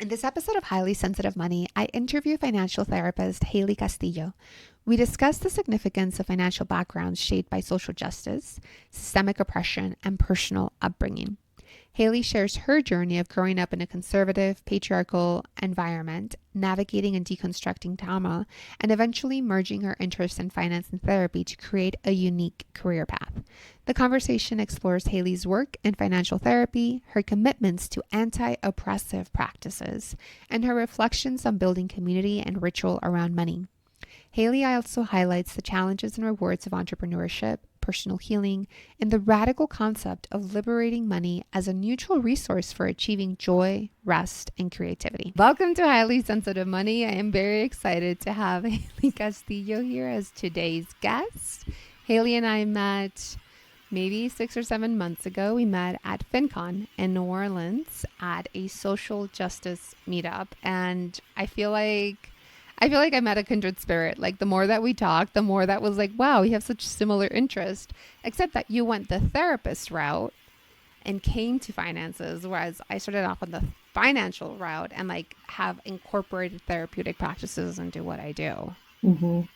In this episode of Highly Sensitive Money, I interview financial therapist Haylie Castillo. We discuss the significance of financial backgrounds shaped by social justice, systemic oppression, and personal upbringing. Haylie shares her journey of growing up in a conservative, patriarchal environment, navigating and deconstructing trauma, and eventually merging her interests in finance and therapy to create a unique career path. The conversation explores Haylie's work in financial therapy, her commitments to anti-oppressive practices, and her reflections on building community and ritual around money. Haylie also highlights the challenges and rewards of entrepreneurship, personal healing, and the radical concept of liberating money as a neutral resource for achieving joy, rest, and creativity. Welcome to Highly Sensitive Money. I am very excited to have Haylie Castillo here as today's guest. Haylie and I met maybe 6 or 7 months ago. We met at FinCon in New Orleans at a social justice meetup, and I feel like I met a kindred spirit. Like, the more that we talked, the more that was like, wow, we have such similar interest, except that you went the therapist route and came to finances, whereas I started off on the financial route and like have incorporated therapeutic practices into what I do.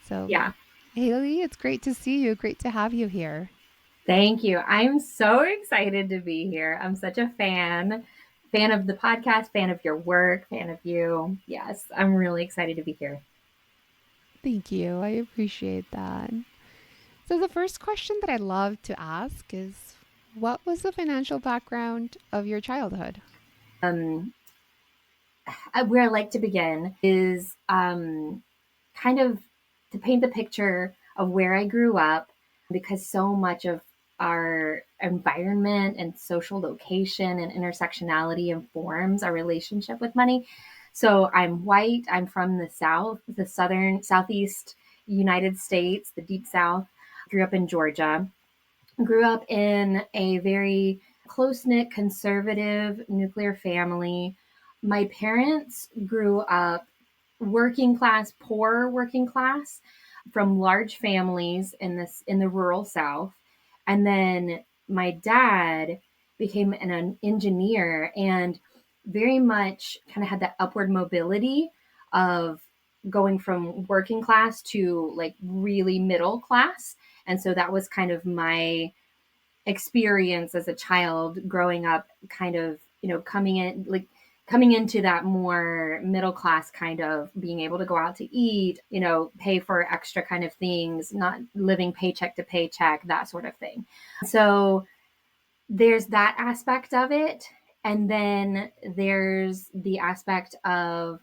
So Yeah. Haylie, it's great to see you. Great to have you here. Thank you. I'm so excited to be here. I'm such a fan of the podcast, fan of your work, fan of you. Yes, I'm really excited to be here. Thank you. I appreciate that. So the first question that I love to ask is, what was the financial background of your childhood? Where I like to begin is kind of to paint the picture of where I grew up, because so much of our environment and social location and intersectionality informs our relationship with money. So I'm white. I'm from the South, the Southeast United States, the Deep South. Grew up in Georgia. Grew up in a very close knit, conservative, nuclear family. My parents grew up working class, poor working class, from large families in the rural South. And then my dad became an engineer and very much kind of had that upward mobility of going from working class to like really middle class. And so that was kind of my experience as a child growing up, kind of, coming into that more middle class, kind of being able to go out to eat, pay for extra kind of things, not living paycheck to paycheck, that sort of thing. So there's that aspect of it. And then there's the aspect of,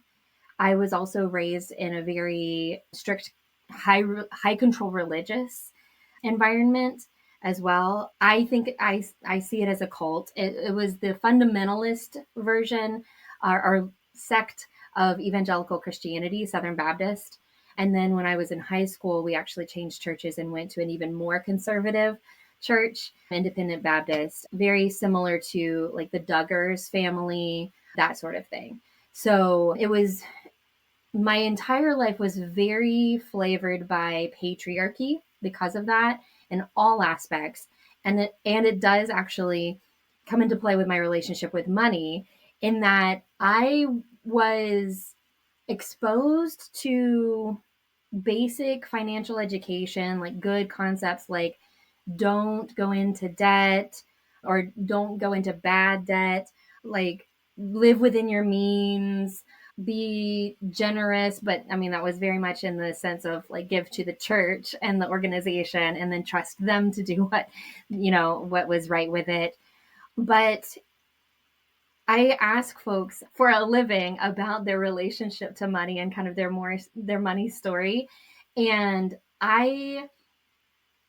I was also raised in a very strict, high control religious environment as well. I think I see it as a cult. It was the fundamentalist version, or sect of evangelical Christianity, Southern Baptist. And then when I was in high school, we actually changed churches and went to an even more conservative church, Independent Baptist, very similar to like the Duggars family, that sort of thing. So it was, my entire life was very flavored by patriarchy because of that in all aspects. And it does actually come into play with my relationship with money, in that I was exposed to basic financial education, like good concepts like don't go into debt or don't go into bad debt, like live within your means, be generous. But I mean, that was very much in the sense of like give to the church and the organization and then trust them to do what was right with it. But I ask folks for a living about their relationship to money and kind of their money story. And I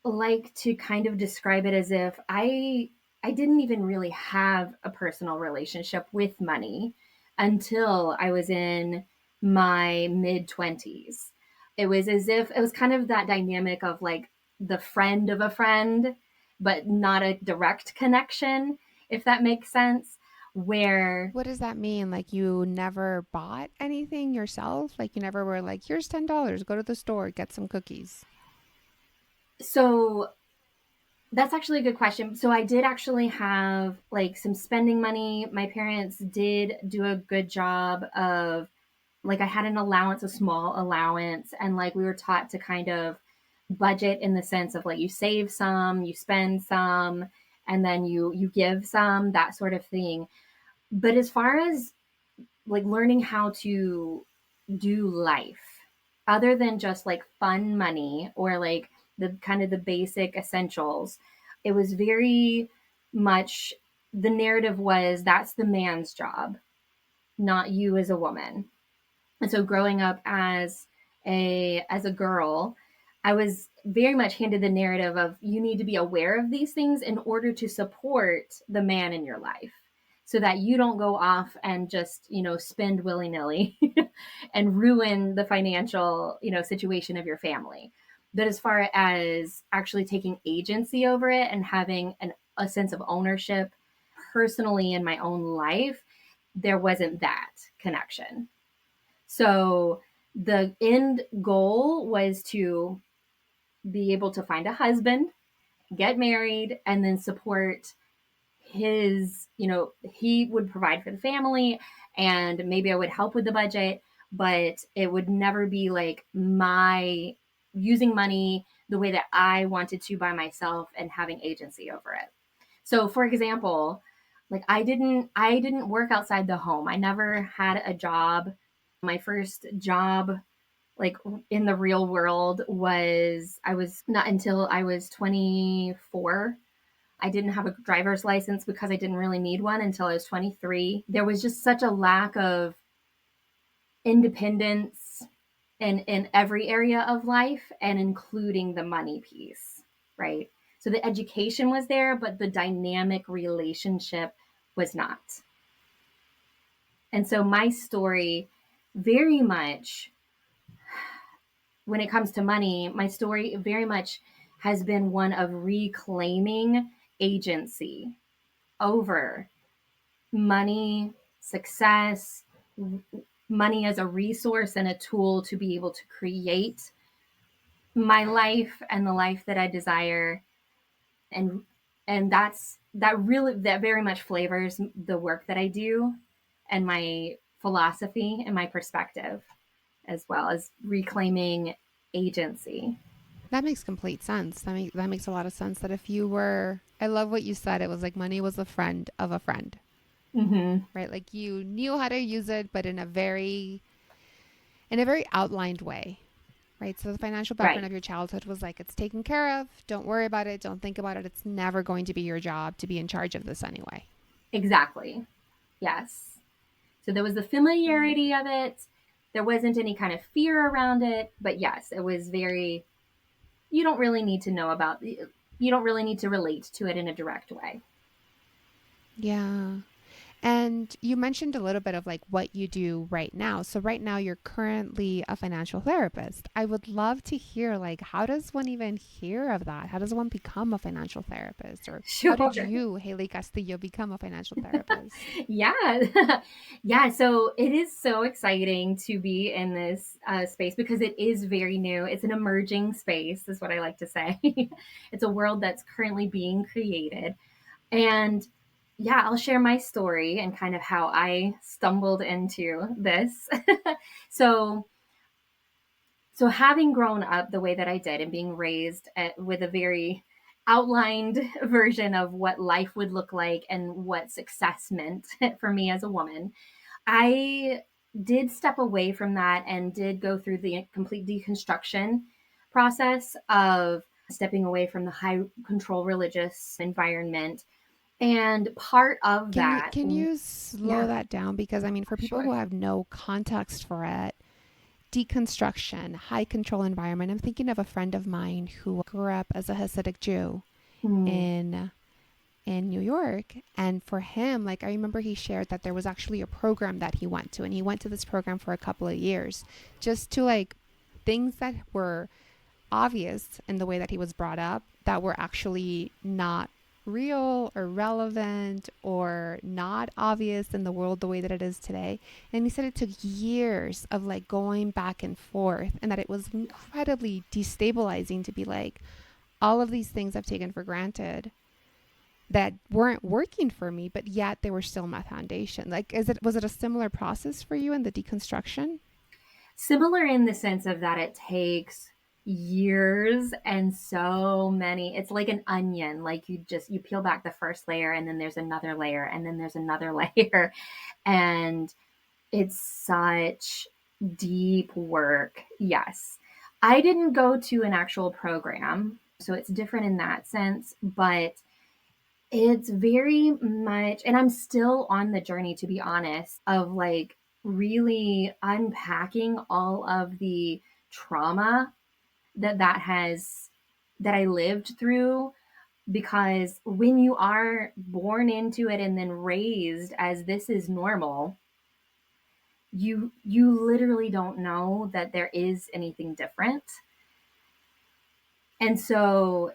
like to kind of describe it as if I didn't even really have a personal relationship with money until I was in my mid 20s. It was as if it was kind of that dynamic of like the friend of a friend, but not a direct connection, if that makes sense. Where What does that mean? Like, you never bought anything yourself? Like, you never were like, here's $10, go to the store, get some cookies. so That's actually a good question. So I did actually have like some spending money. My parents did do a good job of, like, I had an allowance, a small allowance, and like we were taught to kind of budget in the sense of like you save some, you spend some, and then you give some, that sort of thing. But as far as like learning how to do life other than just like fun money or like the kind of the basic essentials, it was very much the narrative was that's the man's job, not you as a woman. And so growing up as a girl, I was very much handed the narrative of you need to be aware of these things in order to support the man in your life so that you don't go off and just, spend willy-nilly and ruin the financial, situation of your family. But as far as actually taking agency over it and having a sense of ownership personally in my own life, there wasn't that connection. So the end goal was to be able to find a husband, get married, and then support his, he would provide for the family and maybe I would help with the budget, but it would never be like my using money the way that I wanted to by myself and having agency over it. So for example, like I didn't work outside the home. I never had a job. My first job like in the real world was I was not until I was 24. I didn't have a driver's license because I didn't really need one until I was 23. There was just such a lack of independence in every area of life and including the money piece, right? So the education was there, but the dynamic relationship was not. And so my story very much when it comes to money, my story very much has been one of reclaiming agency over money, success, money as a resource and a tool to be able to create my life and the life that I desire. And that very much flavors the work that I do and my philosophy and my perspective as well as reclaiming agency. That makes complete sense. That makes a lot of sense. That if you were, I love what you said. It was like money was a friend of a friend, Mm-hmm. right? Like you knew how to use it, but in a very outlined way, right? So the financial background Right. of your childhood was like it's taken care of. Don't worry about it. Don't think about it. It's never going to be your job to be in charge of this anyway. Exactly. Yes. So there was the Mm. familiarity of it. There wasn't any kind of fear around it, but yes, it was very, you don't really need to know about, you don't really need to relate to it in a direct way. Yeah. And you mentioned a little bit of like what you do right now. So right now you're currently a financial therapist. I would love to hear like how does one even hear of that? How does one become a financial therapist? Or how did Sure. you, Haylie Castillo, become a financial therapist? Yeah. Yeah. So it is so exciting to be in this space because it is very new. It's an emerging space, is what I like to say. It's a world that's currently being created. And yeah, I'll share my story and kind of how I stumbled into this. so, so having grown up the way that I did and being raised with a very outlined version of what life would look like and what success meant for me as a woman, I did step away from that and did go through the complete deconstruction process of stepping away from the high control religious environment. And part of Can you that, can you slow yeah, that down? Because I mean, for people sure. who have no context for it, deconstruction, high control environment. I'm thinking of a friend of mine who grew up as a Hasidic Jew Mm, in New York. And for him, like I remember he shared that there was actually a program that he went to, and he went to this program for a couple of years just to like things that were obvious in the way that he was brought up that were actually not real or relevant or not obvious in the world the way that it is today. And he said it took years of like going back and forth and that it was incredibly destabilizing to be like, all of these things I've taken for granted that weren't working for me, but yet they were still my foundation. Like, was it a similar process for you in the deconstruction? Similar in the sense of that it takes years and so many, it's like an onion. Like you peel back the first layer and then there's another layer and then there's another layer. And it's such deep work. Yes. I didn't go to an actual program, so it's different in that sense, but it's very much, and I'm still on the journey, to be honest, of like really unpacking all of the trauma that I lived through. Because when you are born into it and then raised as this is normal, you literally don't know that there is anything different. And so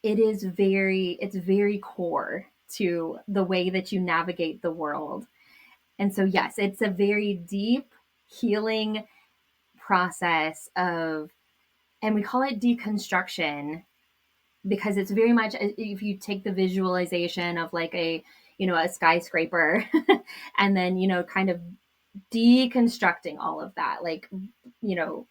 it's very core to the way that you navigate the world. And so yes, it's a very deep healing process of, and we call it deconstruction because it's very much, if you take the visualization of like a skyscraper and then kind of deconstructing all of that, like you know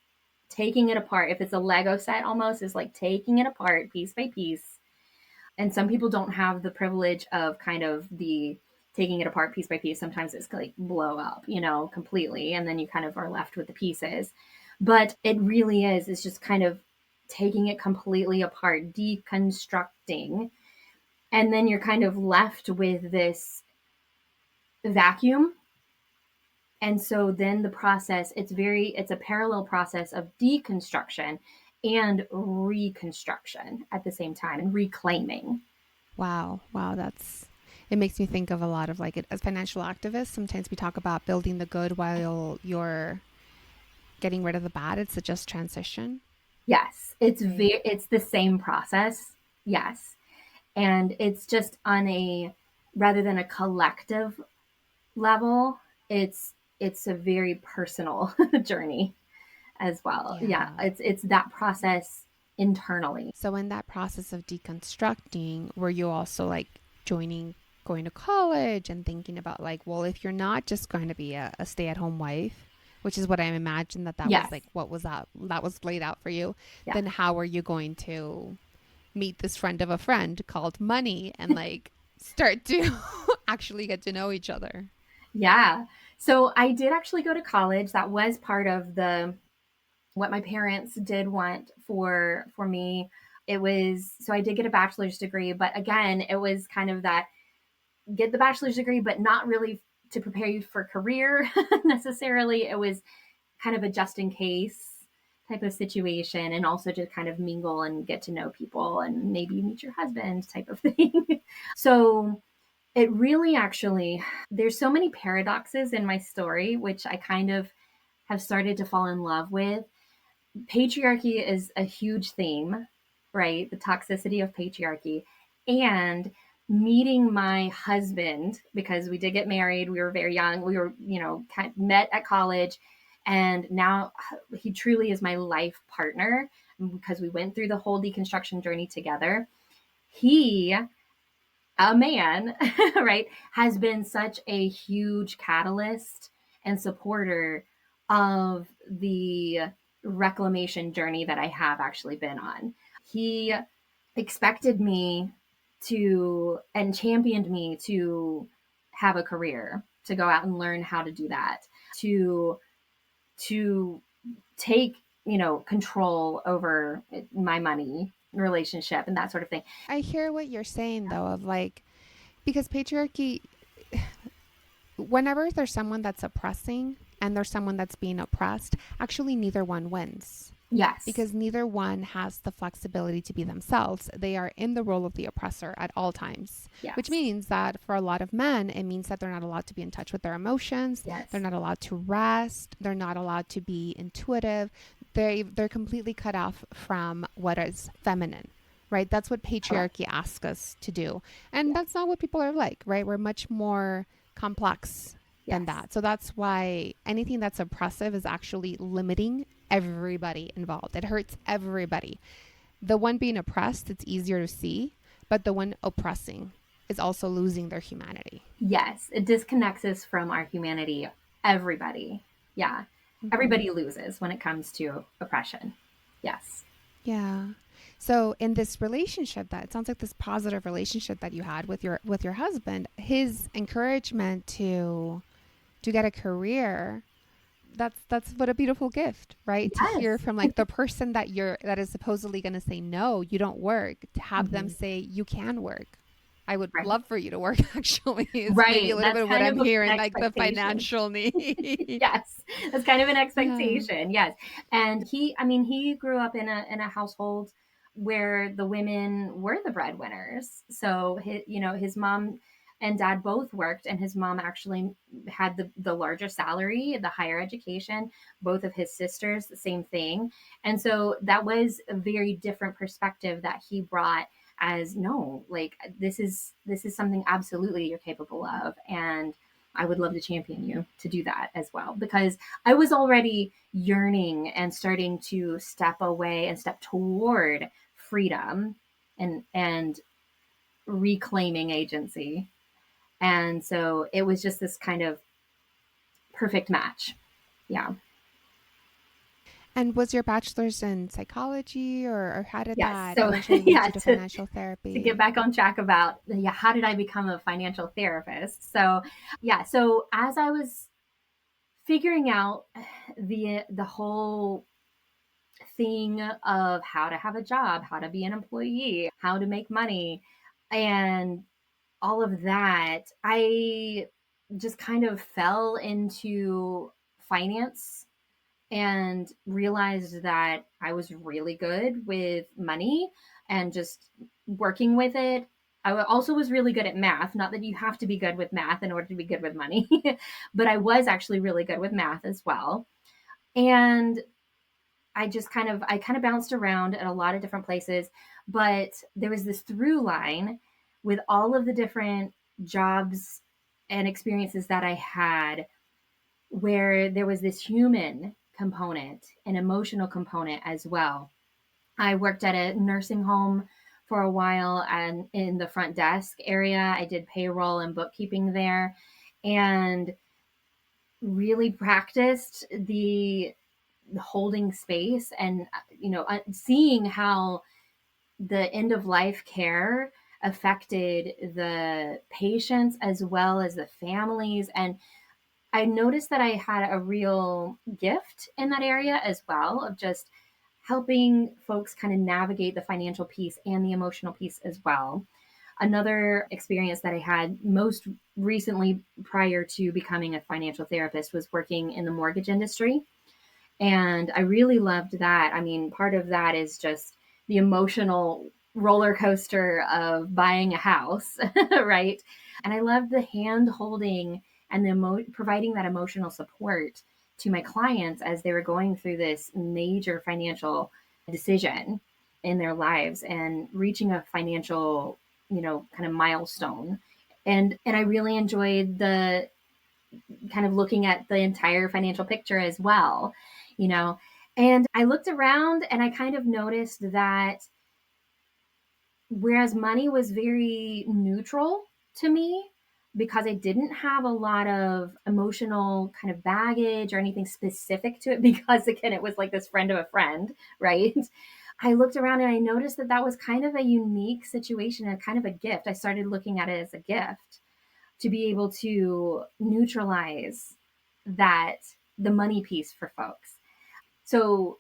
taking it apart. If it's a Lego set, almost is like taking it apart piece by piece. And some people don't have the privilege of kind of the taking it apart piece by piece. Sometimes it's like blow up, completely, and then you kind of are left with the pieces. But it really is, it's just kind of taking it completely apart, deconstructing, and then you're kind of left with this vacuum. And so then the process, it's a parallel process of deconstruction and reconstruction at the same time, and reclaiming. Wow. Wow. It makes me think of a lot of like as financial activists, sometimes we talk about building the good while you're getting rid of the bad. It's a just transition. Yes, it's the same process. Yes. And it's just on a, rather than a collective level, it's a very personal journey as well. Yeah, Yeah. it's that process internally. So in that process of deconstructing, were you also like going to college and thinking about like, well, if you're not just going to be a stay-at-home wife, which is what I imagine that was Yes. like, what was that was laid out for you, Yeah. then how are you going to meet this friend of a friend called money and like start to actually get to know each other? Yeah. So I did actually go to college. That was part of the what my parents did want for me. It was, so I did get a bachelor's degree, but again, it was kind of that, get the bachelor's degree but not really to prepare you for career necessarily. It was kind of a just in case type of situation, and also to kind of mingle and get to know people and maybe meet your husband type of thing. So it really actually, there's so many paradoxes in my story, which I kind of have started to fall in love with. Patriarchy is a huge theme, right? The toxicity of patriarchy. And meeting my husband, because we did get married, we were very young, we were, met at college. And now he truly is my life partner because we went through the whole deconstruction journey together. He, a man, right, has been such a huge catalyst and supporter of the reclamation journey that I have actually been on. He expected me to and championed me to have a career, to go out and learn how to do that, to take, control over my money relationship and that sort of thing. I hear what you're saying though, of like, because patriarchy, whenever there's someone that's oppressing and there's someone that's being oppressed, actually neither one wins. Yes. Because neither one has the flexibility to be themselves. They are in the role of the oppressor at all times, which Yes. means that for a lot of men, it means that they're not allowed to be in touch with their emotions. Yes. They're not allowed to rest. They're not allowed to be intuitive. They're completely cut off from what is feminine, right? That's what patriarchy asks us to do. And that's not what people are like, right? We're much more complex than that. So that's why anything that's oppressive is actually limiting everybody involved. It hurts everybody. The one being oppressed, it's easier to see, but the one oppressing is also losing their humanity. Yes, it disconnects us from our humanity. Everybody. Yeah. Mm-hmm. Everybody loses when it comes to oppression. Yes. Yeah. So in this relationship, that it sounds like this positive relationship that you had with your husband, his encouragement to get a career, that's what a beautiful gift, right? To hear Yes. from like the person that is supposedly going to say no, you don't work, to have them Mhm. say you can work. I would Right. love for you to work actually. Is maybe Right. a little That's bit of what kind I'm of an hearing, like the expectation. financial need. Yes. That's kind of an Yeah. expectation. Yes. And he grew up in a household where the women were the breadwinners. So his mom and dad both worked, and his mom actually had the larger salary, the higher education. Both of his sisters, the same thing. And so that was a very different perspective that he brought, as no, like this is something absolutely you're capable of, and I would love to champion you to do that as well, because I was already yearning and starting to step away and step toward freedom and reclaiming agency. And so it was just this kind of perfect match. Yeah. And was your bachelor's in psychology, or how did Yes. that So eventually lead yeah, you to to financial get therapy? back on track about, yeah, how did I become a financial therapist? So yeah, so as I was figuring out the whole thing of how to have a job, how to be an employee, how to make money, and all of that, I just kind of fell into finance and realized that I was really good with money and just working with it. I also was really good at math. Not that you have to be good with math in order to be good with money, but I was actually really good with math as well. And I kind of bounced around at a lot of different places, but there was this through line with all of the different jobs and experiences that I had, where there was this human component, an emotional component as well. I worked at a nursing home for a while and in the front desk area. I did payroll and bookkeeping there, and really practiced the holding space, and seeing how the end of life care affected the patients as well as the families. And I noticed that I had a real gift in that area as well, of just helping folks kind of navigate the financial piece and the emotional piece as well. Another experience that I had most recently prior to becoming a financial therapist was working in the mortgage industry. And I really loved that. I mean, part of that is just the emotional roller coaster of buying a house, right? And I loved the hand holding and providing that emotional support to my clients as they were going through this major financial decision in their lives and reaching a financial, kind of milestone. And I really enjoyed the kind of looking at the entire financial picture as well, you know. And I looked around and I kind of noticed that whereas money was very neutral to me, because I didn't have a lot of emotional kind of baggage or anything specific to it, because again, it was like this friend of a friend, right? I looked around and I noticed that that was kind of a unique situation and kind of a gift. I started looking at it as a gift to be able to neutralize that, the money piece for folks. So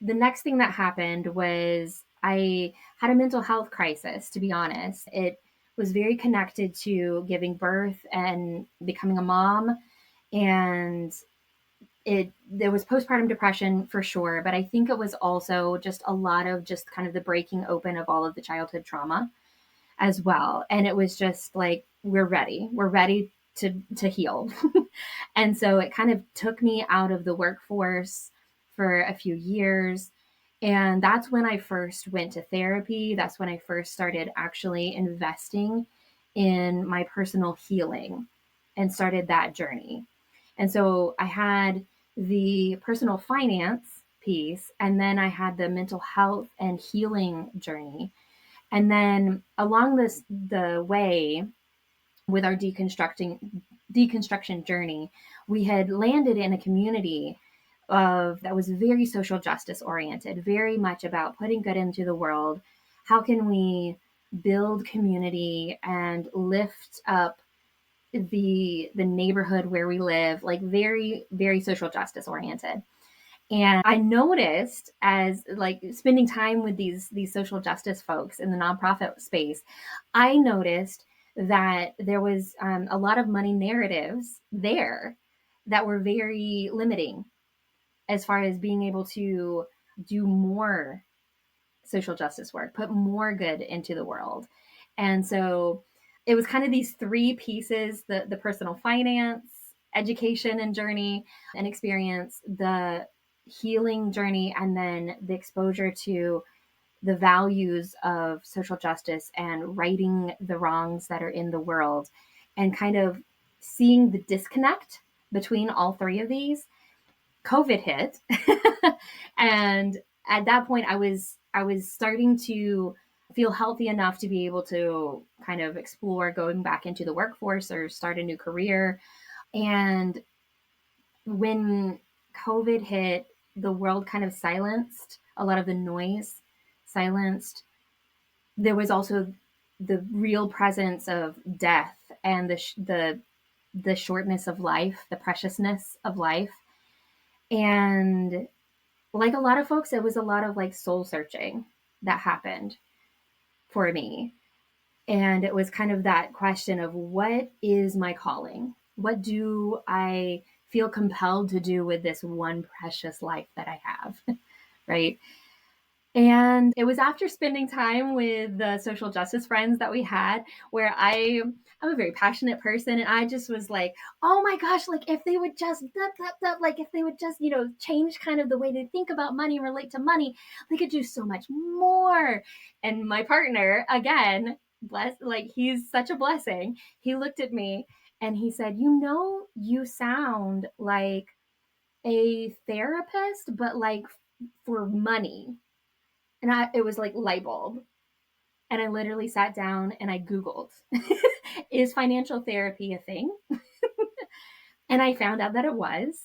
the next thing that happened was I had a mental health crisis, to be honest. It was very connected to giving birth and becoming a mom. And there was postpartum depression for sure, but I think it was also just a lot of just kind of the breaking open of all of the childhood trauma as well. And it was just like, we're ready to heal. And so it kind of took me out of the workforce for a few years. And that's when I first went to therapy. That's when I first started actually investing in my personal healing and started that journey. And so I had the personal finance piece. And then I had the mental health and healing journey. And then along the way with our deconstruction journey, we had landed in a community that was very social justice oriented, very much about putting good into the world. How can we build community and lift up the neighborhood where we live, like very, very social justice oriented. And I noticed, as like spending time with these social justice folks in the nonprofit space, I noticed that there was a lot of money narratives there that were very limiting as far as being able to do more social justice work, put more good into the world. And so it was kind of these three pieces: the personal finance, education and journey and experience, the healing journey, and then the exposure to the values of social justice and righting the wrongs that are in the world, and kind of seeing the disconnect between all three of these. COVID hit. And at that point I was starting to feel healthy enough to be able to kind of explore going back into the workforce or start a new career. And when COVID hit, the world kind of silenced a lot of the noise, silenced. There was also the real presence of death and the shortness of life, the preciousness of life. And like a lot of folks, it was a lot of like soul searching that happened for me. And it was kind of that question of, what is my calling? What do I feel compelled to do with this one precious life that I have? Right. And it was after spending time with the social justice friends that we had, where I'm a very passionate person, and I just was like, oh my gosh, like if they would just like if they would just, change kind of the way they think about money and relate to money, they could do so much more. And my partner, again, like he's such a blessing. He looked at me and he said, you sound like a therapist, but like for money. And it was like light bulb. And I literally sat down and I Googled, is financial therapy a thing? And I found out that it was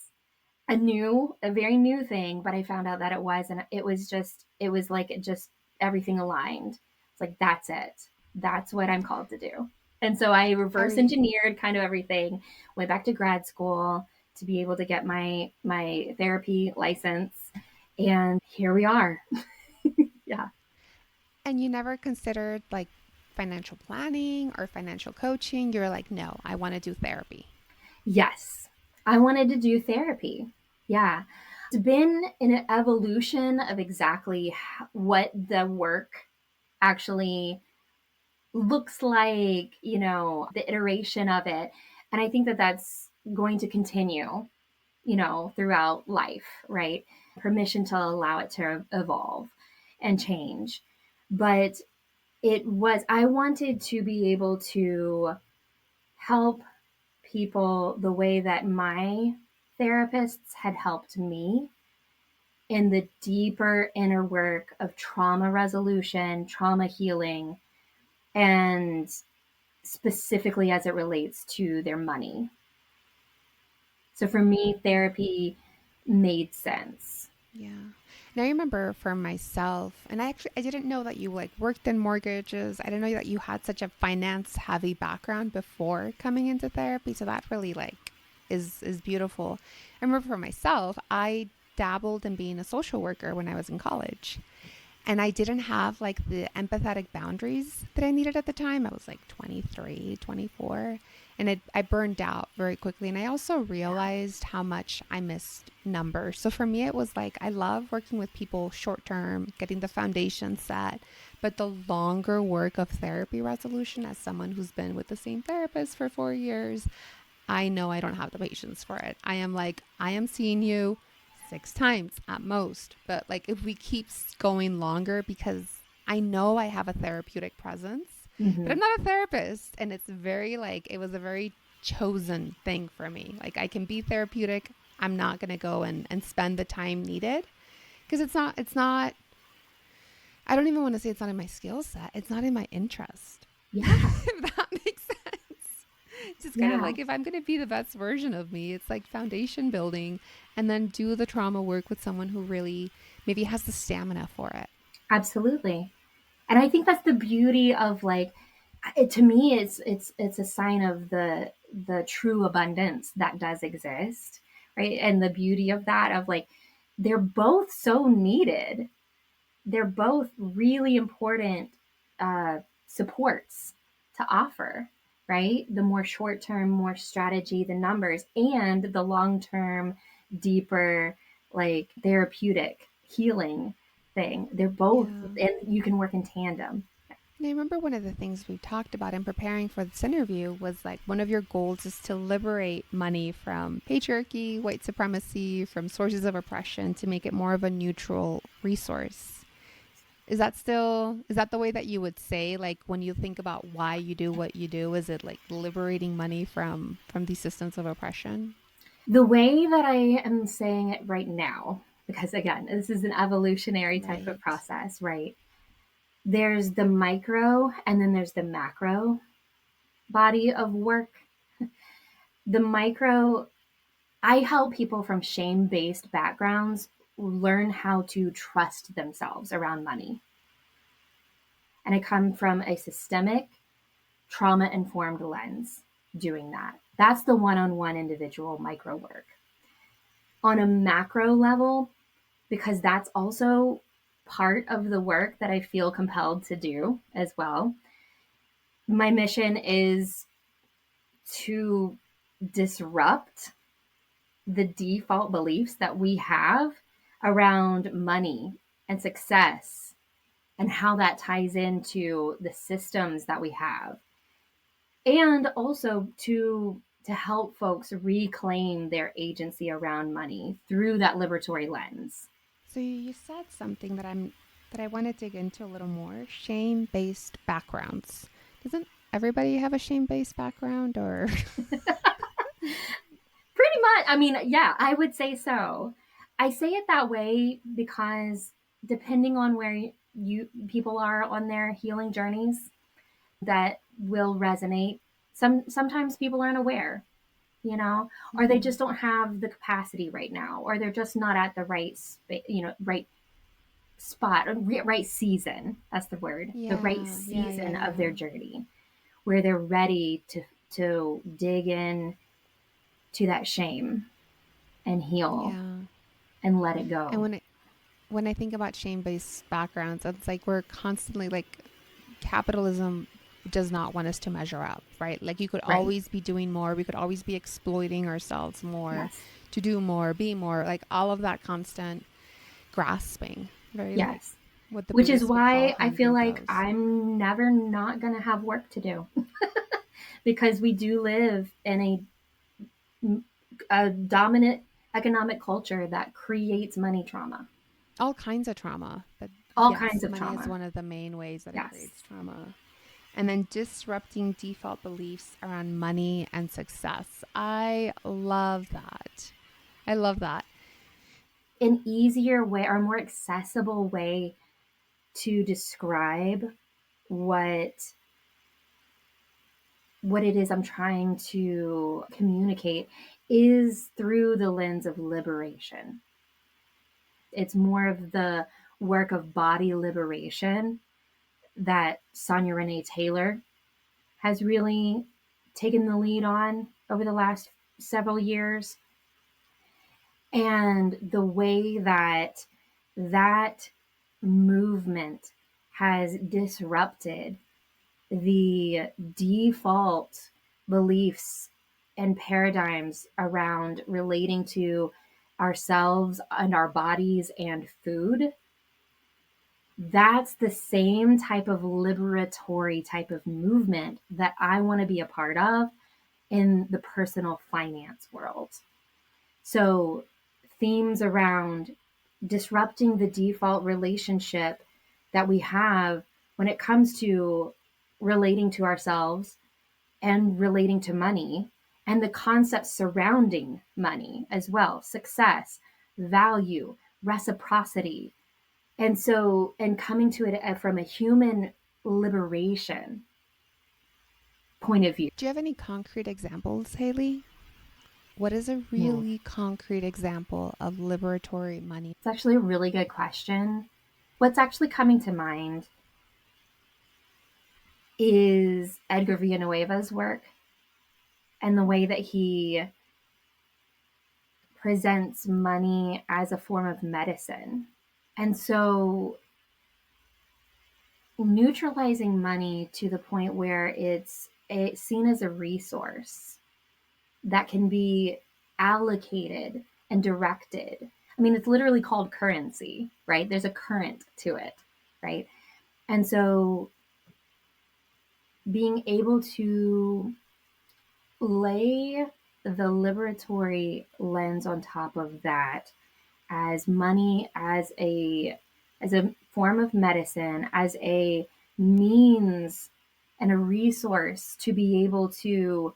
a very new thing, but I found out that it was. And it was like it just, everything aligned. It's like, that's it. That's what I'm called to do. And so I reverse engineered kind of everything, went back to grad school to be able to get my therapy license. And here we are. Yeah. And you never considered like financial planning or financial coaching? You're like, no, I want to do therapy. Yes, I wanted to do therapy. Yeah. It's been an evolution of exactly what the work actually looks like, the iteration of it. And I think that that's going to continue, throughout life, right? Permission to allow it to evolve and change. But I wanted to be able to help people the way that my therapists had helped me in the deeper inner work of trauma resolution, trauma healing, and specifically as it relates to their money. So for me, therapy made sense. Yeah. Now I remember for myself, and I didn't know that you like worked in mortgages. I didn't know that you had such a finance heavy background before coming into therapy. So that really like is beautiful. I remember for myself, I dabbled in being a social worker when I was in college. And I didn't have like the empathetic boundaries that I needed at the time. I was like 23, 24, and I burned out very quickly. And I also realized how much I missed numbers. So for me, it was like, I love working with people short term, getting the foundation set, but the longer work of therapy resolution, as someone who's been with the same therapist for 4 years, I know I don't have the patience for it. I am like, I am seeing you 6 times at most. But like if we keep going longer, because I know I have a therapeutic presence, but Mm-hmm. I'm not a therapist. And it's very like, it was a very chosen thing for me. Like I can be therapeutic. I'm not going to go and spend the time needed. Because I don't even want to say it's not in my skill set. It's not in my interest. Yeah. If that makes sense. Just kind of Yeah. like if I'm going to be the best version of me, it's like foundation building and then do the trauma work with someone who really maybe has the stamina for it. Absolutely. And I think that's the beauty of like to me it's a sign of the true abundance that does exist, right? And the beauty of that of like they're both so needed. They're both really important uh, supports to offer, right? The more short term, more strategy, the numbers, and the long term, deeper, like therapeutic healing thing. They're both, Yeah. and you can work in tandem. And I remember one of the things we talked about in preparing for this interview was like one of your goals is to liberate money from patriarchy, white supremacy, from sources of oppression to make it more of a neutral resource. Is that the way that you would say, like when you think about why you do what you do, is it like liberating money from these systems of oppression? The way that I am saying it right now, because again, this is an evolutionary type of Right. process, right? There's the micro and then there's the macro body of work. The micro, I help people from shame based backgrounds learn how to trust themselves around money. And I come from a systemic, trauma informed lens doing that. That's the one on one individual micro work. On a macro level, because that's also part of the work that I feel compelled to do as well, my mission is to disrupt the default beliefs that we have around money and success and how that ties into the systems that we have, and also to help folks reclaim their agency around money through that liberatory lens. So you said something that I want to dig into a little more. Shame-based backgrounds. Doesn't everybody have a shame-based background or Pretty much. I mean, yeah, I would say so. I say it that way because depending on where you people are on their healing journeys, that will resonate. Sometimes people aren't aware, or they Mhm. just don't have the capacity right now, or they're just not at the right spot, or right season. That's the word. The right season of their Yeah. journey, where they're ready to dig in to that shame and heal Yeah. and let it And go. when I think about shame-based backgrounds, it's like we're constantly like capitalism does not want us to measure up, right? Like you could Right. always be doing more, we could always be exploiting ourselves more, Yes. to do more, be more, like all of that constant grasping, very like Yes. what the Which is Buddhists would call why I feel hungry like ghost. I'm never not going to have work to do because we do live in a dominant economic culture that creates money trauma, All kinds of trauma, but all kinds yes, of money is trauma. one of the main ways that it Yes. creates trauma. And then disrupting default beliefs around money and success. I love that. I love that. An easier way or more accessible way to describe what what it is I'm trying to communicate is through the lens of liberation. It's more of the work of body liberation that Sonia Renee Taylor has really taken the lead on over the last several years. And the way that that movement has disrupted the default beliefs and paradigms around relating to ourselves and our bodies and food, that's the same type of liberatory type of movement that I want to be a part of in the personal finance world. So, themes around disrupting the default relationship that we have when it comes to relating to ourselves and relating to money, and the concepts surrounding money as well: success, value, reciprocity. And so, and coming to it from a human liberation point of view. Do you have any concrete examples, Haylie? What is a Hmm. really concrete example of liberatory money? It's actually a really good question. What's actually coming to mind is Edgar Villanueva's work and the way that he presents money as a form of medicine. And so neutralizing money to the point where it's seen as a resource that can be allocated and directed. I mean, it's literally called currency, right? There's a current to it, right? And so being able to lay the liberatory lens on top of that, as money as a form of medicine, as a means and a resource to be able to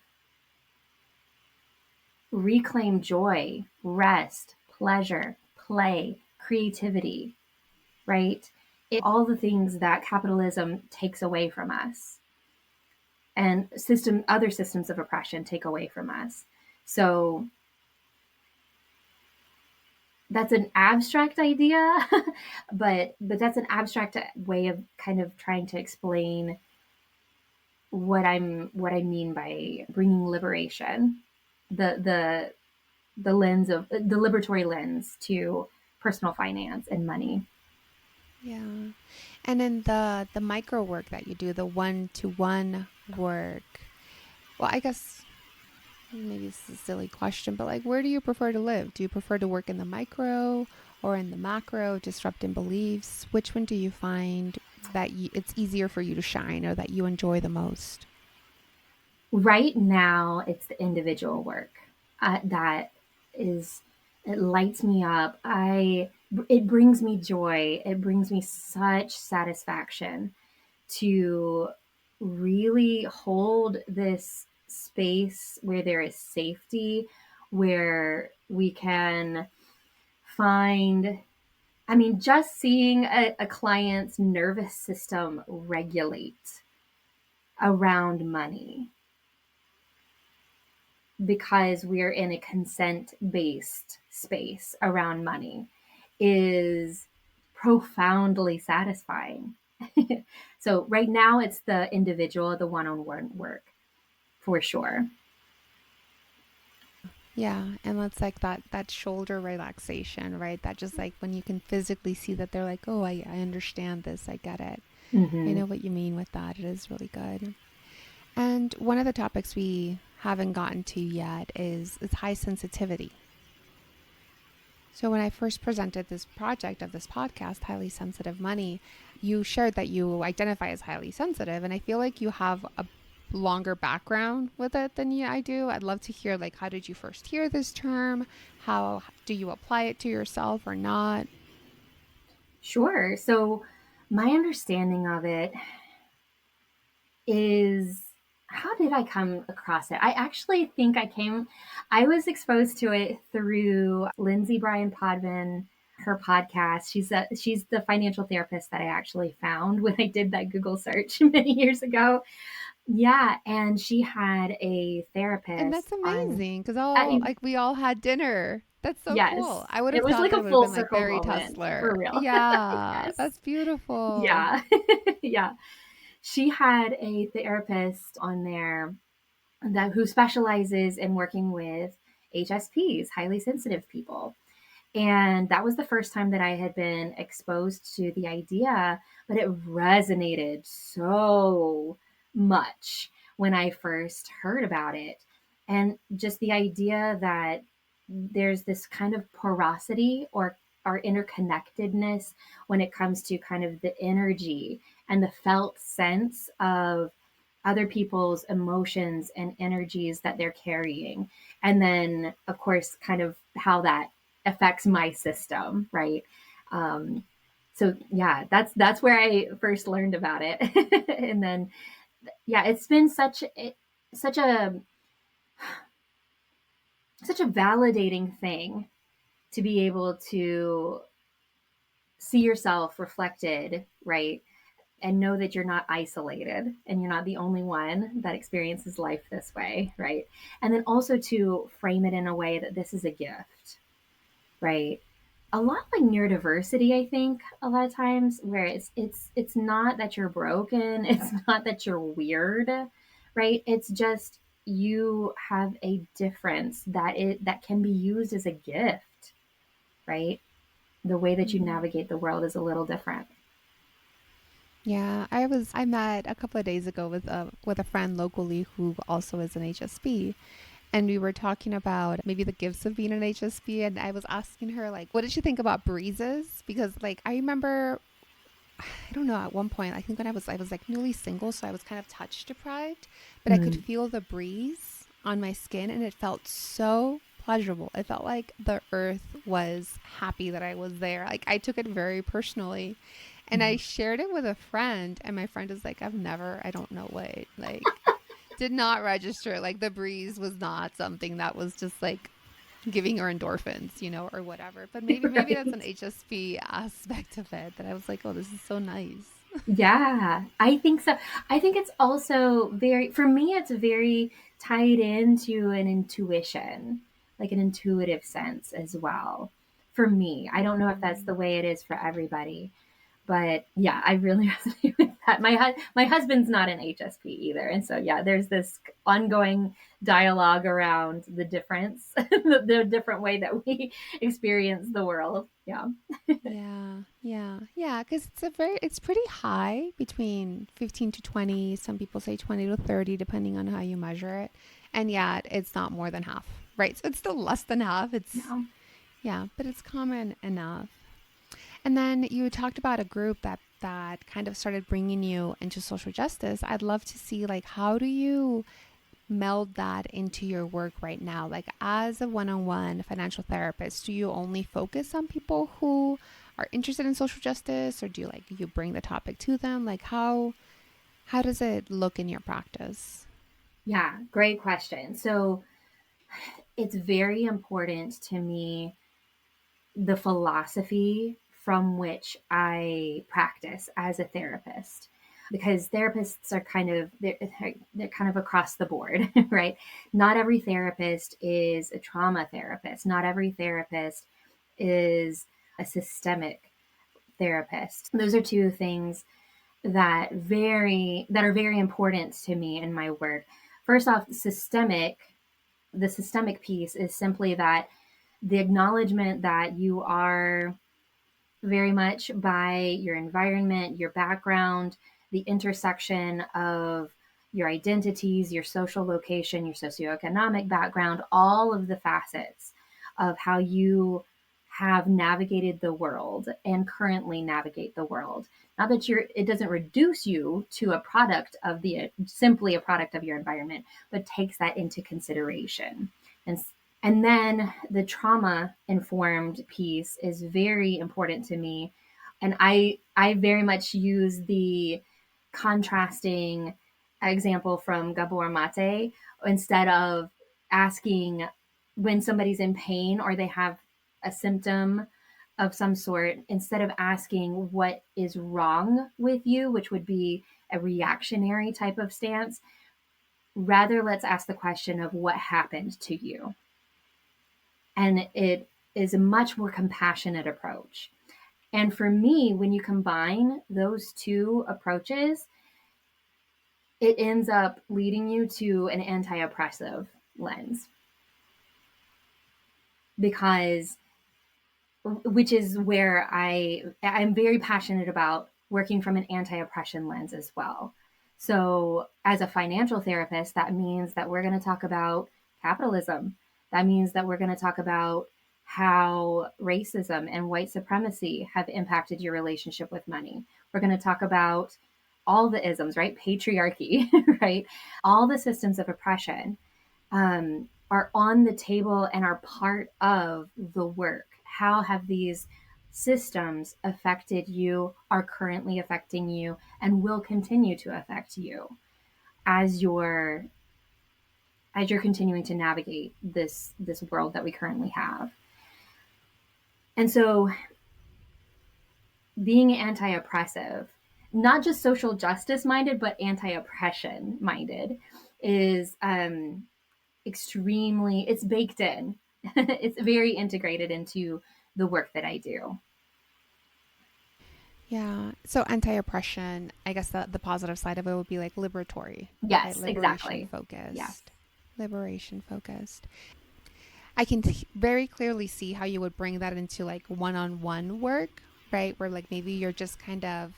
reclaim joy, rest, pleasure, play, creativity, right? All the things that capitalism takes away from us and other systems of oppression take away from us. So that's an abstract idea, but that's an abstract way of kind of trying to explain what I mean by bringing liberation, the the lens of the liberatory lens to personal finance and money. Yeah. And then the micro work that you do, the one-to-one work. Well, I guess maybe this is a silly question, but like, where do you prefer to live? Do you prefer to work in the micro or in the macro, disrupting beliefs? Which one do you find that it's easier for you to shine or that you enjoy the most? Right now, it's the individual work that is it lights me up. I It brings me joy. It brings me such satisfaction to really hold this space where there is safety, where we can find, I mean, just seeing a client's nervous system regulate around money because we're in a consent based space around money is profoundly satisfying. So, right now, it's the individual, the one on one work for sure. Yeah, and it's like that shoulder relaxation, right? That just like when you can physically see that they're like, "Oh, I understand this. I get it. I Hmm. know what you mean with that." It is really good. And one of the topics we haven't gotten to yet is high sensitivity. So when I first presented this project of this podcast, Highly Sensitive Money, you shared that you identify as highly sensitive, and I feel like you have a longer background with it than I do. I'd love to hear like how did you first hear this term? How do you apply it to yourself or not? Sure. So, my understanding of it is, how did I come across it? I actually think I was exposed to it through Lindsay Bryan Podman, her podcast. She's the financial therapist that I actually found when I did that Google search many years ago. Yeah, and she had a And that's therapist on. amazing because all I, like we all had dinner. That's so yes, cool. I would it have was thought like that a would have full been like circle very moment Tussler. for real. Yeah, Yes, that's beautiful. yeah, yeah. She had a therapist on there that who specializes in working with HSPs, highly sensitive people. And that was the first time that I had been exposed to the idea, but it resonated so much when I first heard about it. And just the idea that there's this kind of porosity or our interconnectedness when it comes to kind of the energy and the felt sense of other people's emotions and energies that they're carrying. And then, of course, kind of how that affects my system, right? Um, so yeah, that's where I first learned about it, and then yeah, it's been such a such a validating thing to be able to see yourself reflected, right? And know that you're not isolated and you're not the only one that experiences life this way, right? And then also to frame it in a way that this is a gift, right? A lot like neurodiversity, I think, a lot of times where it's not that you're broken, it's not that you're weird, right? It's just you have a difference that can be used as a gift, right? The way that you Mhm. navigate the world is a little different. Yeah, I met a couple of days ago with a friend locally who also is an HSP, and we were talking about maybe the gifts of being an HSP, and I was asking her like, what did she think about breezes? Because like I remember, I don't know, at one point, I think when I was like newly single, so I was kind of touch deprived, but I could Mm. feel the breeze on my skin and it felt so pleasurable. It felt like the earth was happy that I was there. Like I took it very personally. And I Mhm. shared it with a friend, and my friend is like, I don't know what, like, did not register. Like, the breeze was not something that was just like giving her endorphins, or whatever. But maybe that's an Right. HSP aspect of it that I was like, oh, this is so nice. Yeah, I think so. I think it's also very, for me, it's very tied into an intuition, like an intuitive sense as well. For me, I don't know if that's Mm. the way it is for everybody, but yeah, I really resonate with that. My husband's not an HSP either, and so yeah, there's this ongoing dialogue around the difference, the different way that we experience the world. Yeah. Yeah. Because it's pretty high between 15 to 20. Some people say 20 to 30, depending on how you measure it. And yet, it's not more than half, right? So it's still less than half. Yeah. Yeah, but it's common enough. And then you talked about a group that kind of started bringing you into social justice. I'd love to see like how do you meld that into your work right now? Like as a one-on-one financial therapist, do you only focus on people who are interested in social justice or do you bring the topic to them? Like how does it look in your practice? Yeah, great question. So it's very important to me the philosophy from which I practice as a therapist because therapists are they're kind of across the board, right? Not every therapist is a trauma therapist. Not every therapist is a systemic therapist. Those are two things that are very important to me in my work. First off, the systemic piece is simply that the acknowledgement that you are very much by your environment, your background, the intersection of your identities, your social location, your socioeconomic background, all of the facets of how you have navigated the world and currently navigate the world. Not that it doesn't reduce you to a product of the simply a product of your environment, but takes that into consideration. And then the trauma informed piece is very important to me. And I very much use the contrasting example from Gabor Mate instead of asking when somebody's in pain or they have a symptom of some sort, instead of asking what is wrong with you, which would be a reactionary type of stance, rather let's ask the question of what happened to you. And it is a much more compassionate approach. And for me, when you combine those two approaches, it ends up leading you to an anti-oppressive lens because which is where I'm very passionate about working from an anti-oppression lens as well. So as a financial therapist, that means that we're going to talk about capitalism. That means that we're going to talk about how racism and white supremacy have impacted your relationship with money. We're going to talk about all the isms, right? Patriarchy, right? All the systems of oppression are on the table and are part of the work. How have these systems affected you, are currently affecting you, and will continue to affect you as you're continuing to navigate this world that we currently have? And so being anti-oppressive, not just social justice minded, but anti-oppression minded, is extremely, it's baked in. It's very integrated into the work that I do. Yeah. So anti-oppression, I guess the positive side of it would be like liberatory, right? Yes, Liberation exactly. Yes. focused. Liberation focused. I can very clearly see how you would bring that into like one-on-one work, right? Where like maybe you're just kind of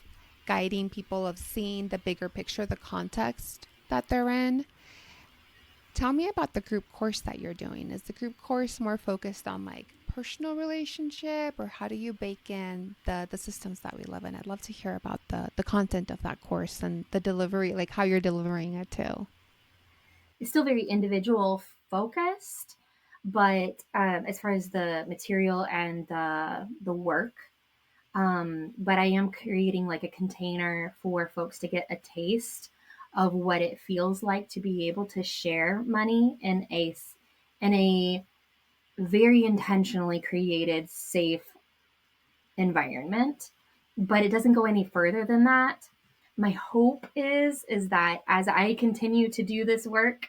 guiding people of seeing the bigger picture, the context that they're in. Tell me about the group course that you're doing. Is the group course more focused on like personal relationship, or how do you bake in the systems that we live in? I'd love to hear about the content of that course and the delivery, like how you're delivering it too. It's still very individual focused, but as far as the material and the work, but I am creating like a container for folks to get a taste of what it feels like to be able to share money in a very intentionally created, safe environment. But it doesn't go any further than that. My hope is that as I continue to do this work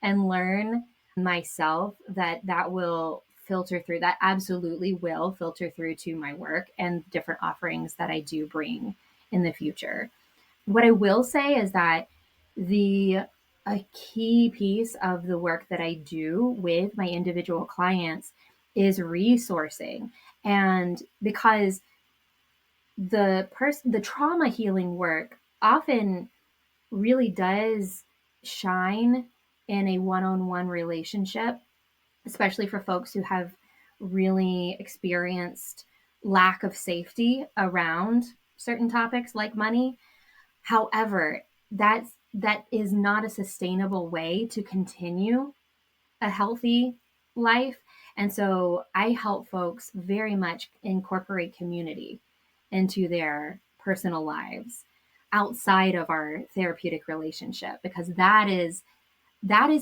and learn myself, that will filter through, that absolutely will filter through to my work and different offerings that I do bring in the future. What I will say is that the a key piece of the work that I do with my individual clients is resourcing. And because the trauma healing work often really does shine in a one-on-one relationship, especially for folks who have really experienced lack of safety around certain topics like money. However, that is not a sustainable way to continue a healthy life. And so I help folks very much incorporate community into their personal lives outside of our therapeutic relationship, because that is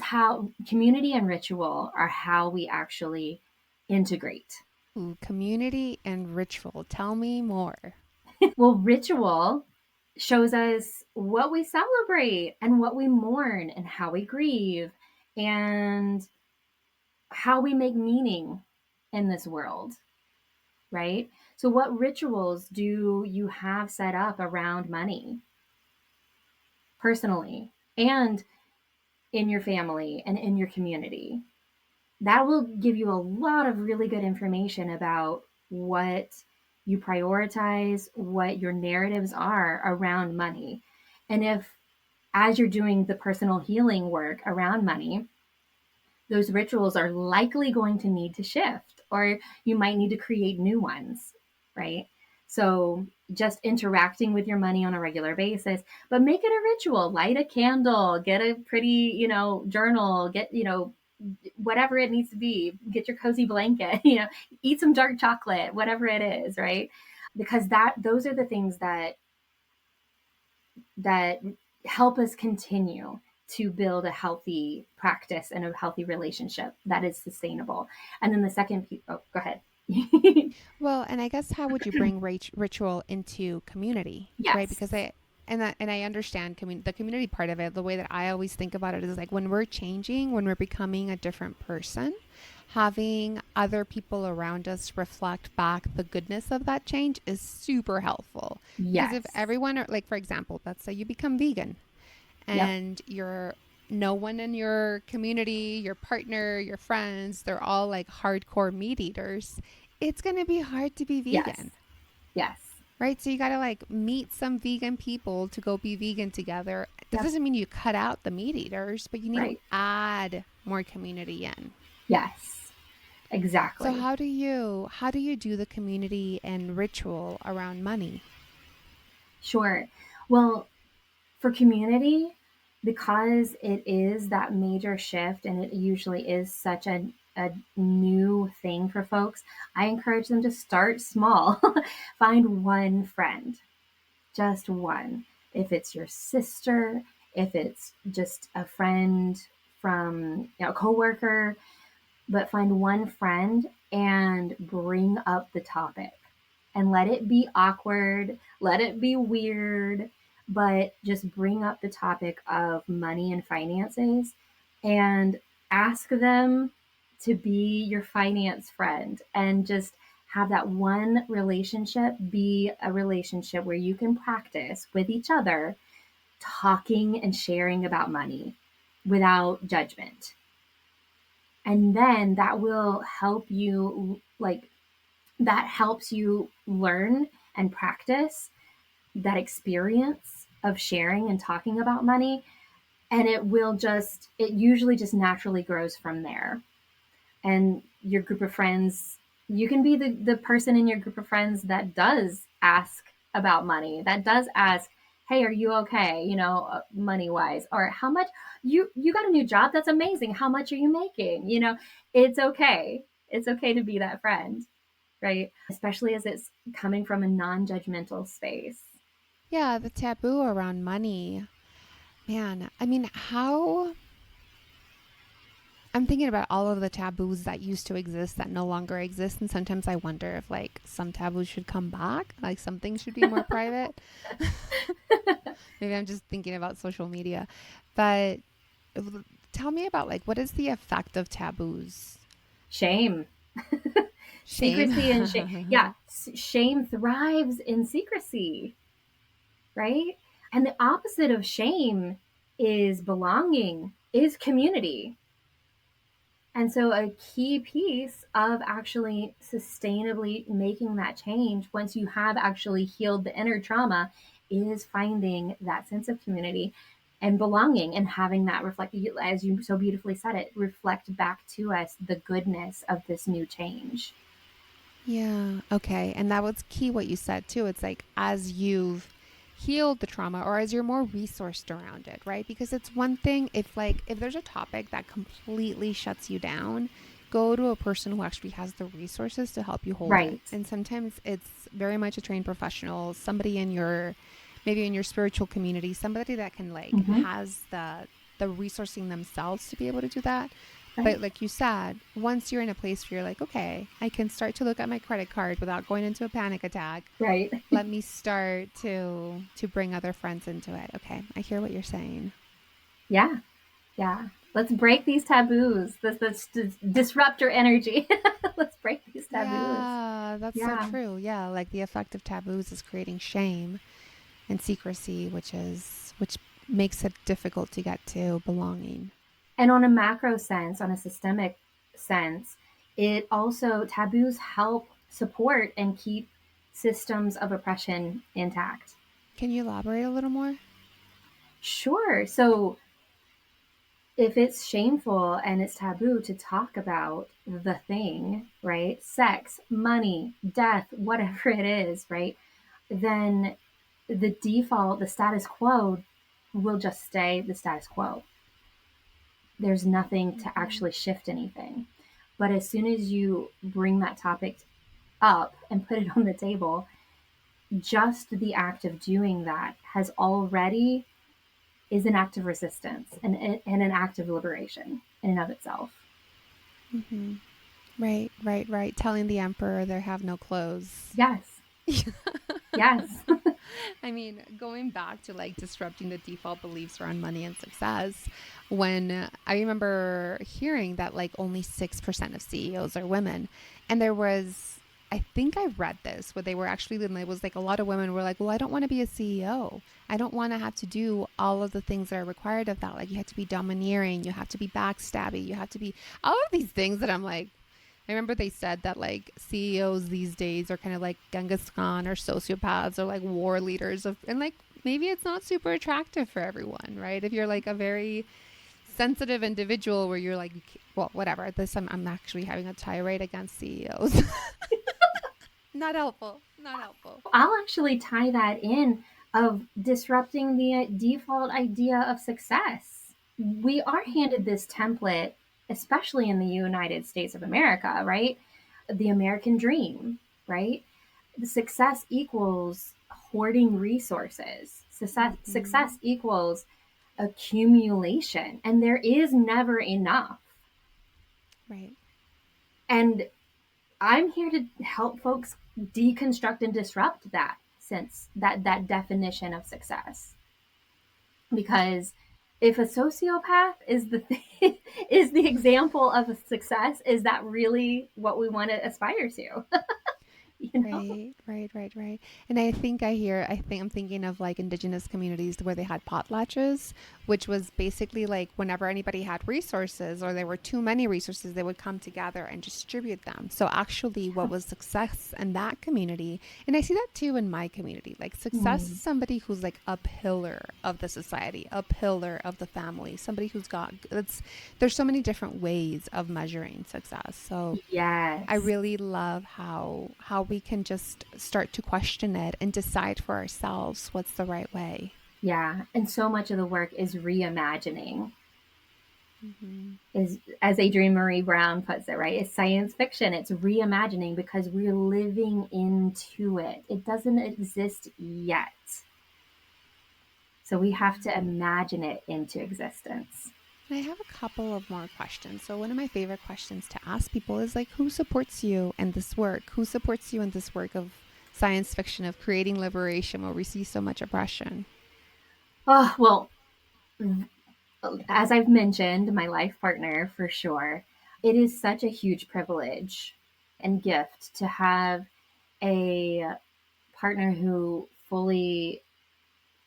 how community and ritual are how we actually integrate. Ooh, community and ritual. Tell me more. Well, ritual shows us what we celebrate and what we mourn and how we grieve and how we make meaning in this world, right? So, what rituals do you have set up around money personally and in your family and in your community? That will give you a lot of really good information about what you prioritize, what your narratives are around money. And if, as you're doing the personal healing work around money, those rituals are likely going to need to shift, or you might need to create new ones, right? So just interacting with your money on a regular basis, but make it a ritual. Light a candle, get a pretty, journal, get, whatever it needs to be, get your cozy blanket, eat some dark chocolate, whatever it is, right? Because those are the things that help us continue to build a healthy practice and a healthy relationship that is sustainable. And then the second piece, oh, go ahead. Well, and I guess how would you bring ritual into community, right? Yes. Because I understand the community part of it. The way that I always think about it is like when we're changing, when we're becoming a different person, having other people around us reflect back the goodness of that change is super helpful. Because if Yes. everyone are like, for example, let's say you become vegan Yep. and you're no one in your community, your partner, your friends, they're all like hardcore meat eaters. It's going to be hard to be Yes. vegan, Yes. right? So you got to like meet some vegan people to go be vegan together. That Yep. doesn't mean you cut out the meat eaters, but you need to Right. add more community in. Yes. So Exactly. how do you do the community and ritual around money? Sure. Well, for community, because it is that major shift and it usually is such a new thing for folks, I encourage them to start small. Find one friend, just one. If it's your sister, if it's just a friend from, a coworker, but find one friend and bring up the topic and let it be awkward, let it be weird, but just bring up the topic of money and finances and ask them to be your finance friend, and just have that one relationship be a relationship where you can practice with each other talking and sharing about money without judgment. And then that will help you, like, that helps you learn and practice that experience of sharing and talking about money. And it usually just naturally grows from there. And your group of friends, you can be the person in your group of friends that does ask about money, that does ask, hey, are you okay, money wise, or how much you got a new job, that's amazing, how much are you making, it's okay to be that friend, right? Especially as it's coming from a non-judgmental space. Yeah, the taboo around money. Man, I mean, how I'm thinking about all of the taboos that used to exist that no longer exist. And sometimes I wonder if, like, some taboos should come back, like, some things should be more private. Maybe I'm just thinking about social media. But tell me about, like, what is the effect of taboos? Shame. Shame. Secrecy and shame. Yeah, shame thrives in secrecy, right? And the opposite of shame is belonging, is community. And so, a key piece of actually sustainably making that change, once you have actually healed the inner trauma, is finding that sense of community and belonging, and having that reflect, as you so beautifully said it, reflect back to us the goodness of this new change. Yeah. Okay. And that was key what you said too. It's like as you've healed the trauma or as you're more resourced around it, right? Because it's one thing if there's a topic that completely shuts you down, go to a person who actually has the resources to help you hold it. Right. And sometimes it's very much a trained professional, somebody in your maybe in your spiritual community, somebody that can like Mm-hmm. has the resourcing themselves to be able to do that. Right. But like you said, once you're in a place where you're like, okay, I can start to look at my credit card without going into a panic attack. Right. Let me start to bring other friends into it. Okay, I hear what you're saying. Yeah. Yeah. Let's break these taboos. Let's disrupt your energy. Let's break these taboos. Yeah, that's so Yeah. true. Yeah, like the effect of taboos is creating shame and secrecy, which makes it difficult to get to belonging. And on a macro sense, on a systemic sense, it also, taboos help support and keep systems of oppression intact. Can you elaborate a little more? Sure. So if it's shameful and it's taboo to talk about the thing, right? Sex, money, death, whatever it is, right? Then the default, the status quo, will just stay the status quo. There's nothing to Mm-hmm. actually shift anything. But as soon as you bring that topic up and put it on the table, just the act of doing that has already is an act of resistance, and an act of liberation in and of itself. Mm-hmm. Right, right, right. Telling the emperor they have no clothes. Yes. Yes. I mean, going back to like disrupting the default beliefs around money and success, when I remember hearing that like only 6% of CEOs are women. And I think I read this where they were actually, and it was like a lot of women were like, well, I don't want to be a CEO. I don't want to have to do all of the things that are required of that. Like you have to be domineering, you have to be backstabby, you have to be all of these things that I'm like, I remember they said that like CEOs these days are kind of like Genghis Khan or sociopaths or like war leaders and like maybe it's not super attractive for everyone, right? If you're like a very sensitive individual where you're like, well, whatever. I'm actually having a tirade against CEOs. Not helpful. Not helpful. I'll actually tie that in of disrupting the default idea of success. We are handed Mm-hmm. this template, especially in the United States of America, right? The American dream, right? The success equals hoarding resources. Mm-hmm. Success equals accumulation, and there is never enough. Right. And I'm here to help folks deconstruct and disrupt that sense, that definition of success. Because if a sociopath is the is the example of a success, is that really what we want to aspire to? you know? Right. And I'm thinking of like indigenous communities where they had potlatches, which was basically like whenever anybody had resources or there were too many resources, they would come together and distribute them. So actually what was success in that community, and I see that too in my community, like success is Mm. somebody who's like a pillar of the society, a pillar of the family, somebody who's got, there's so many different ways of measuring success. So I Yes. really love how we can just start to question it and decide for ourselves what's the right way. Yeah. And so much of the work is reimagining, Mm-hmm. is, as Adrienne Marie Brown puts it, right? It's science fiction. It's reimagining because we're living into it. It doesn't exist yet. So we have to imagine it into existence. And I have a couple of more questions. So one of my favorite questions to ask people is like, who supports you in this work? Who supports you in this work of science fiction, of creating liberation where we see so much oppression? Oh, well, as I've mentioned, my life partner for sure. It is such a huge privilege and gift to have a partner who fully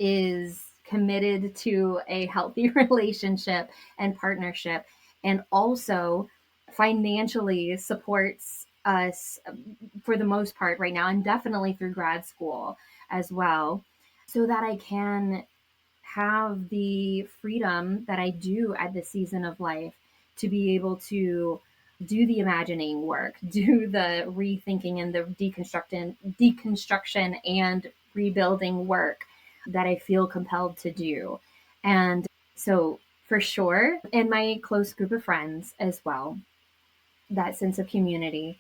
is committed to a healthy relationship and partnership, and also financially supports us for the most part right now, and definitely through grad school as well, so that I can have the freedom that I do at this season of life to be able to do the imagining work, do the rethinking and the deconstruction and rebuilding work that I feel compelled to do. And so for sure, and my close group of friends as well, that sense of community.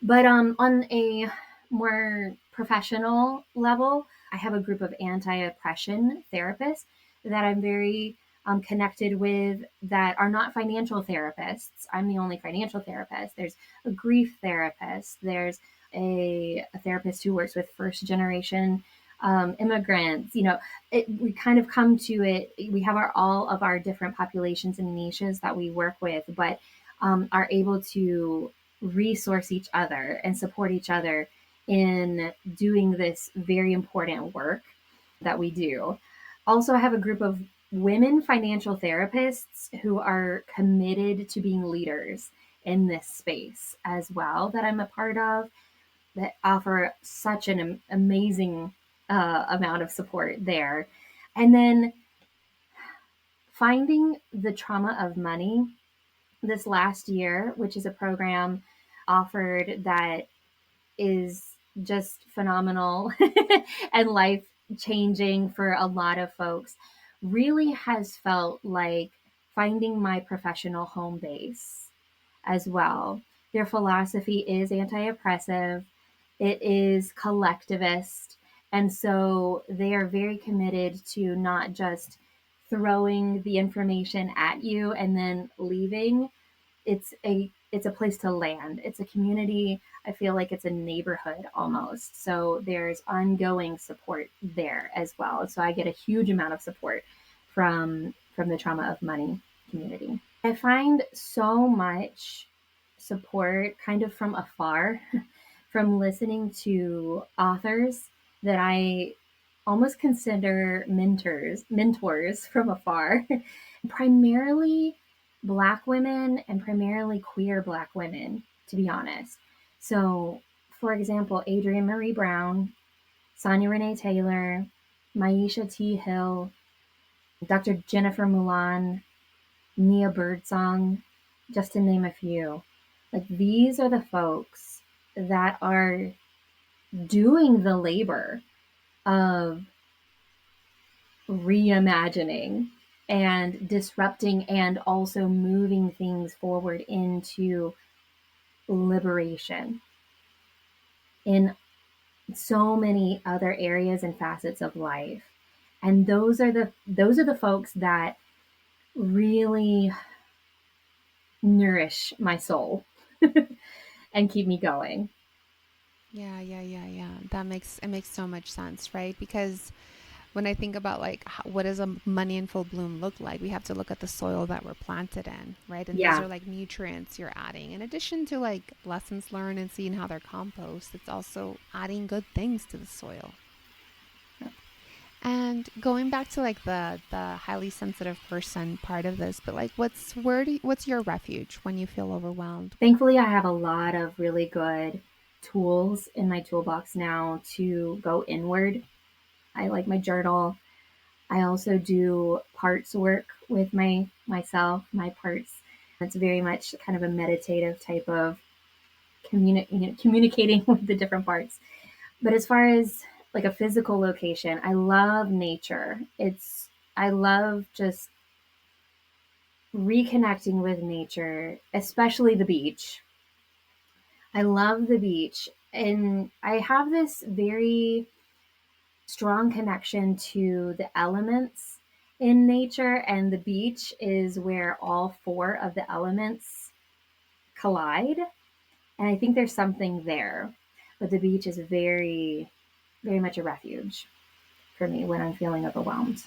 But on a more professional level, I have a group of anti-oppression therapists that I'm very connected with that are not financial therapists. I'm the only financial therapist. There's a grief therapist. There's a therapist who works with first generation immigrants. We kind of come to it. We have all of our different populations and niches that we work with, but are able to resource each other and support each other in doing this very important work that we do. Also, I have a group of women financial therapists who are committed to being leaders in this space as well, that I'm a part of, that offer such an amazing amount of support there. And then finding the trauma of money this last year, which is a program offered that is just phenomenal and life changing for a lot of folks, really has felt like finding my professional home base as well. Their philosophy is anti oppressive, it is collectivist. And so they are very committed to not just throwing the information at you and then leaving. It's a place to land. It's a community. I feel like it's a neighborhood almost. So there's ongoing support there as well. So I get a huge amount of support from the trauma of money community. I find so much support kind of from afar from listening to authors that I almost consider mentors from afar, primarily Black women and primarily queer Black women, to be honest. So, for example, Adrienne Marie Brown, Sonia Renee Taylor, Maisha T. Hill, Dr. Jennifer Mulan, Nia Birdsong, just to name a few. Like, these are the folks that are doing the labor of reimagining and disrupting and also moving things forward into liberation in so many other areas and facets of life. And those are the folks that really nourish my soul and keep me going. Yeah. It makes so much sense, right? Because when I think about like what does a money in full bloom look like, we have to look at the soil that we're planted in, right? And these Yeah. are like nutrients you're adding. In addition to like lessons learned and seeing how they're compost, it's also adding good things to the soil. And going back to like the highly sensitive person part of this, but like what's your refuge when you feel overwhelmed? Thankfully, I have a lot of really good tools in my toolbox now to go inward. I like my journal. I also do parts work with my parts. It's very much kind of a meditative type of communicating with the different parts. But as far as like a physical location, I love nature. I love just reconnecting with nature, especially the beach. I love the beach. And I have this very strong connection to the elements in nature, and the beach is where all four of the elements collide. And I think there's something there. But the beach is very, very much a refuge for me when I'm feeling overwhelmed.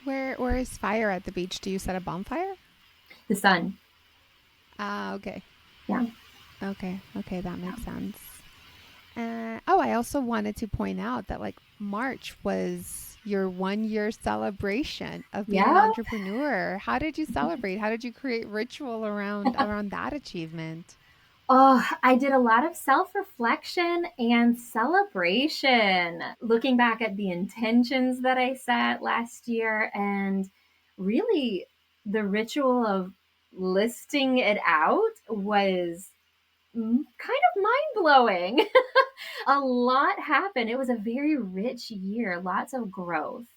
Where is fire at the beach? Do you set a bonfire? The sun. Ah, okay. Yeah. Okay, that makes sense. Oh, I also wanted to point out that like March was your 1 year celebration of being an Yeah. entrepreneur. How did you celebrate? How did you create ritual around that achievement? Oh, I did a lot of self reflection and celebration, looking back at the intentions that I set last year, and really the ritual of listing it out was kind of mind blowing. A lot happened. It was a very rich year, lots of growth.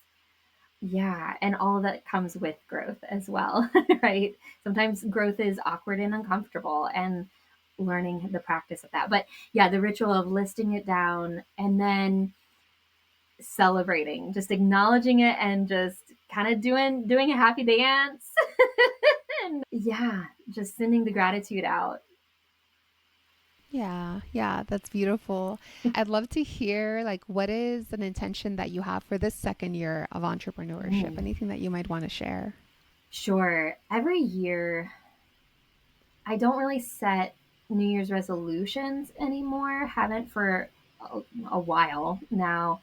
Yeah, and all that comes with growth as well, right? Sometimes growth is awkward and uncomfortable, and learning the practice of that. But yeah, the ritual of listing it down and then celebrating, just acknowledging it and just kind of doing a happy dance. And yeah, just sending the gratitude out. Yeah, that's beautiful. I'd love to hear like what is an intention that you have for this second year of entrepreneurship? Mm, Anything that you might want to share? sure. Every year I don't really set New Year's resolutions anymore. Haven't for a while now.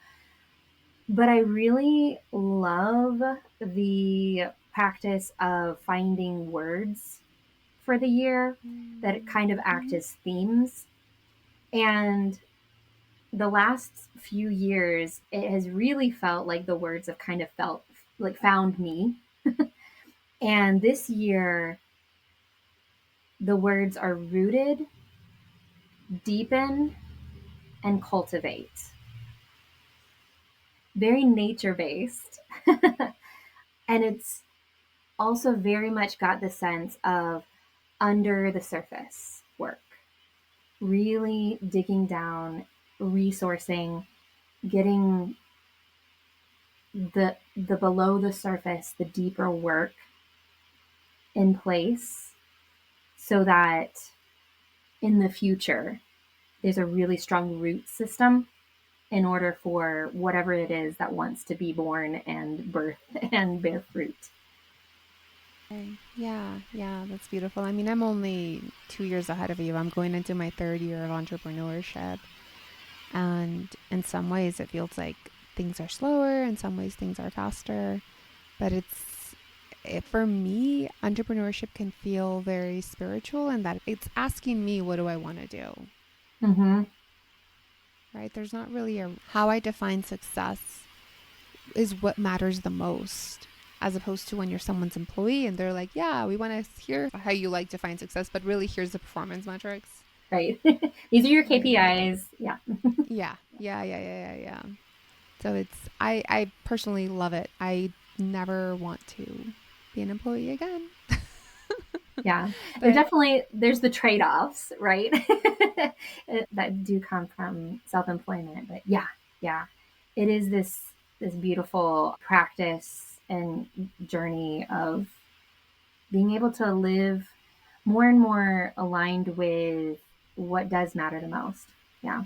But I really love the practice of finding words for the year that kind of act Mm-hmm. as themes. And the last few years, it has really felt like the words have kind of felt like found me. And this year, the words are rooted, deepen, and cultivate. Very nature based. And it's also very much got the sense of under the surface work, really digging down, resourcing, getting the below the surface, the deeper work in place so that in the future there's a really strong root system in order for whatever it is that wants to be born and birth and bear fruit. Okay. Yeah, that's beautiful. I mean, I'm only 2 years ahead of you. I'm going into my third year of entrepreneurship. And in some ways, it feels like things are slower. In some ways, things are faster. But for me, entrepreneurship can feel very spiritual and that it's asking me, what do I want to do? Mm-hmm. Right? There's not really a how I define success is what matters the most. As opposed to when you're someone's employee and they're like, yeah, we want to hear how you like define success, but really here's the performance metrics. Right. These are your Right. KPIs. Yeah. Yeah. So I personally love it. I never want to be an employee again. Yeah. But There's the trade-offs, right? That do come from self-employment. But yeah, yeah. It is this beautiful practice and journey of being able to live more and more aligned with what does matter the most. Yeah.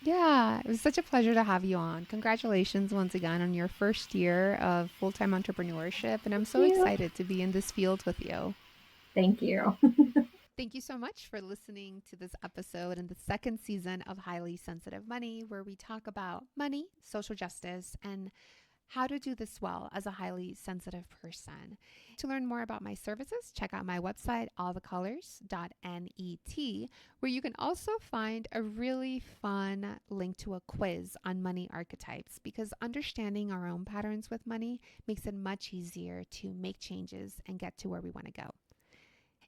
Yeah, it was such a pleasure to have you on. Congratulations once again on your first year of full-time entrepreneurship. And I'm Thank so you. excited to be in this field with you. Thank you. Thank you so much for listening to this episode in the second season of Highly Sensitive Money, where we talk about money, social justice, and how to do this well as a highly sensitive person. To learn more about my services, check out my website, allthecolors.net, where you can also find a really fun link to a quiz on money archetypes, because understanding our own patterns with money makes it much easier to make changes and get to where we want to go.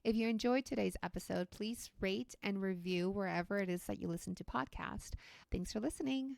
If you enjoyed today's episode, please rate and review wherever it is that you listen to podcasts. Thanks for listening.